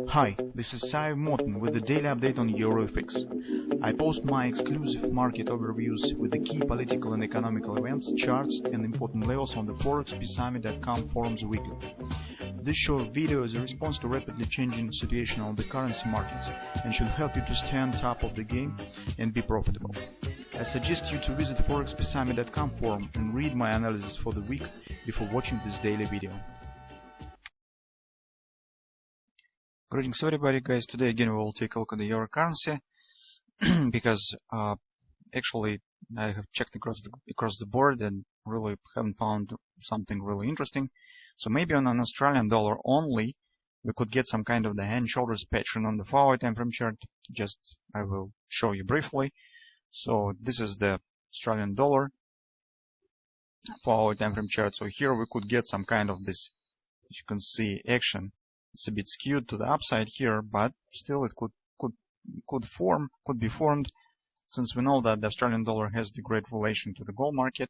Hi, this is Sive Morten with the daily update on EuroFX. I post my exclusive market overviews with the key political and economical events, charts and important levels on the ForexPeaceArmy.com forums weekly. This short video is a response to rapidly changing situation on the currency markets and should help you to stay on top of the game and be profitable. I suggest you to visit ForexPeaceArmy.com forum and read my analysis for the week before watching this daily video. Greetings everybody, guys. Today again we will take a look at the euro currency because actually I have checked across the board and really haven't found something really interesting. So maybe on an Australian dollar only we could get some kind of the hand shoulders pattern on the 4-hour time frame chart. Just I will show you briefly. So this is the Australian dollar 4-hour time frame chart. So here we could get some kind of this, as you can see, action. It's a bit skewed to the upside here, but still it could be formed, since we know that the Australian dollar has the great relation to the gold market.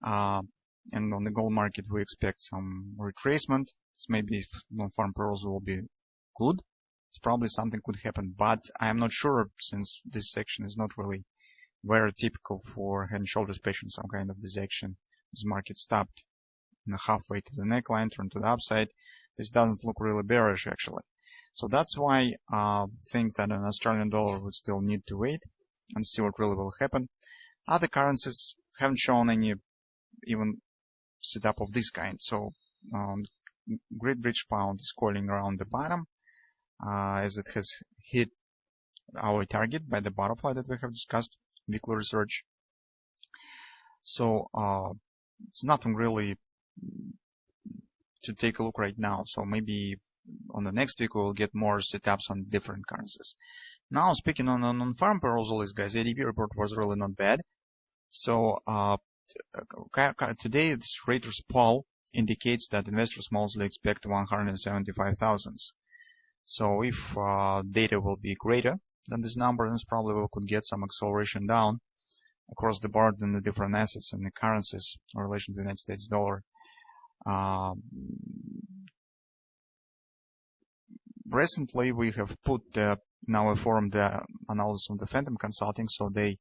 And on the gold market we expect some retracement. It's maybe if non-farm payrolls will be good, it's probably something could happen, but I am not sure, since this section is not really very typical for head and shoulders pattern, some kind of this action. This market stopped halfway to the neckline, turned to the upside. This doesn't look really bearish actually. So that's why I think that an Australian dollar would still need to wait and see what really will happen. Other currencies haven't shown any even setup of this kind. So Great British Pound is calling around the bottom as it has hit our target by the butterfly that we have discussed, weekly research. So it's nothing really to take a look right now. So maybe on the next week we will get more setups on different currencies. Now speaking on non-farm payrolls, guys, ADP report was really not bad. So today this Reuters poll indicates that investors mostly expect 175,000. So if data will be greater than this number, then probably we could get some acceleration down across the board in the different assets and the currencies in relation to the United States dollar. Recently we have put in our forum the analysis of the Phantom Consulting, so they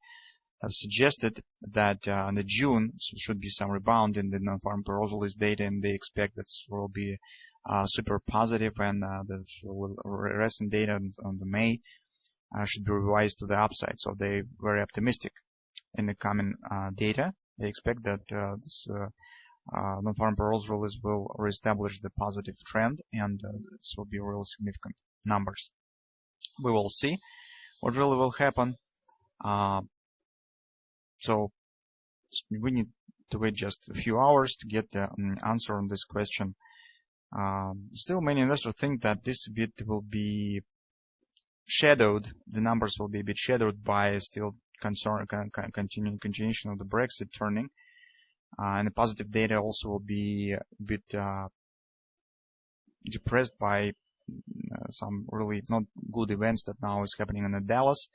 have suggested that in the June should be some rebound in the non-farm payrolls data, and they expect that will be super positive, and the recent data on the May should be revised to the upside. So they're very optimistic in the coming data. They expect that this non-farm payrolls release will reestablish the positive trend, and this will be really significant numbers. We will see what really will happen. So we need to wait just a few hours to get the answer on this question. Still, many investors think that this bit will be shadowed. The numbers will be a bit shadowed by still continuation of the Brexit turning. And the positive data also will be a bit depressed by some really not good events that now is happening in Dallas,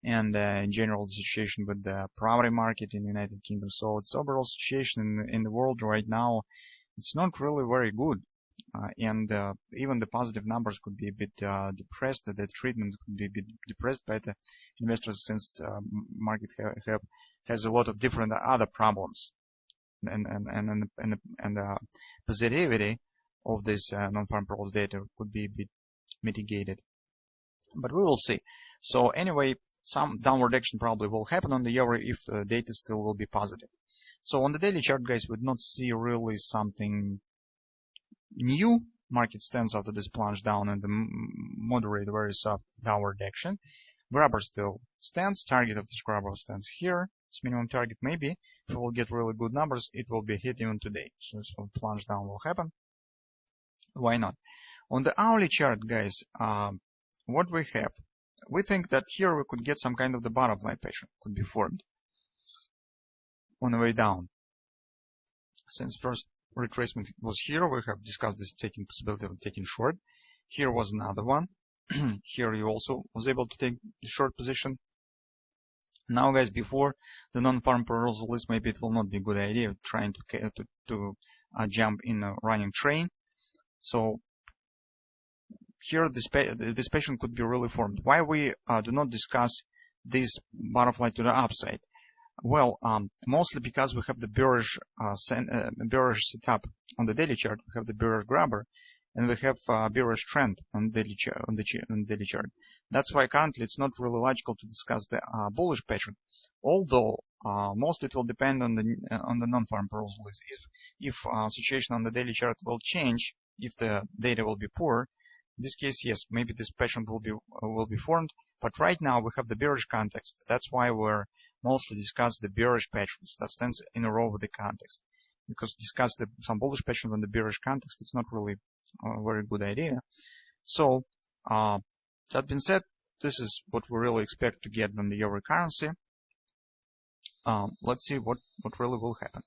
and in general the situation with the property market in the United Kingdom. So its overall situation in the world right now, it's not really very good, and even the positive numbers could be a bit depressed. The treatment could be a bit depressed by the investors, since market has a lot of different other problems. And the positivity of this non-farm payrolls data could be a bit mitigated, but we will see. So anyway, some downward action probably will happen on the euro if the data still will be positive. So on the daily chart, guys, we do not see really something new. Market stands after this plunge down and the moderate very soft downward action. Grabber still stands. Target of this grabber stands here. Its minimum target, maybe if we will get really good numbers, it will be hit even today. So this plunge down will happen. Why not? On the hourly chart, guys, what we have, we think that here we could get some kind of the butterfly pattern could be formed on the way down. Since first retracement was here, we have discussed this possibility of taking short. Here was another one. Here you also was able to take the short position. Now, guys, before the non-farm payrolls release, maybe it will not be a good idea trying to jump in a running train. So here this pattern could be really formed. Why we do not discuss this butterfly to the upside? Well, mostly because we have the bearish setup on the daily chart. We have the bearish grabber, and we have bearish trend on the daily chart. That's why currently it's not really logical to discuss the bullish pattern. Although mostly it will depend on the non-farm proposal. If situation on the daily chart will change, if the data will be poor, in this case, yes, maybe this pattern will be formed. But right now we have the bearish context. That's why we're mostly discuss the bearish patterns that stands in a row with the context. Because discuss some bullish pattern on the bearish context, it's not really a very good idea. So that being said, this is what we really expect to get on the euro currency. Let's see what really will happen.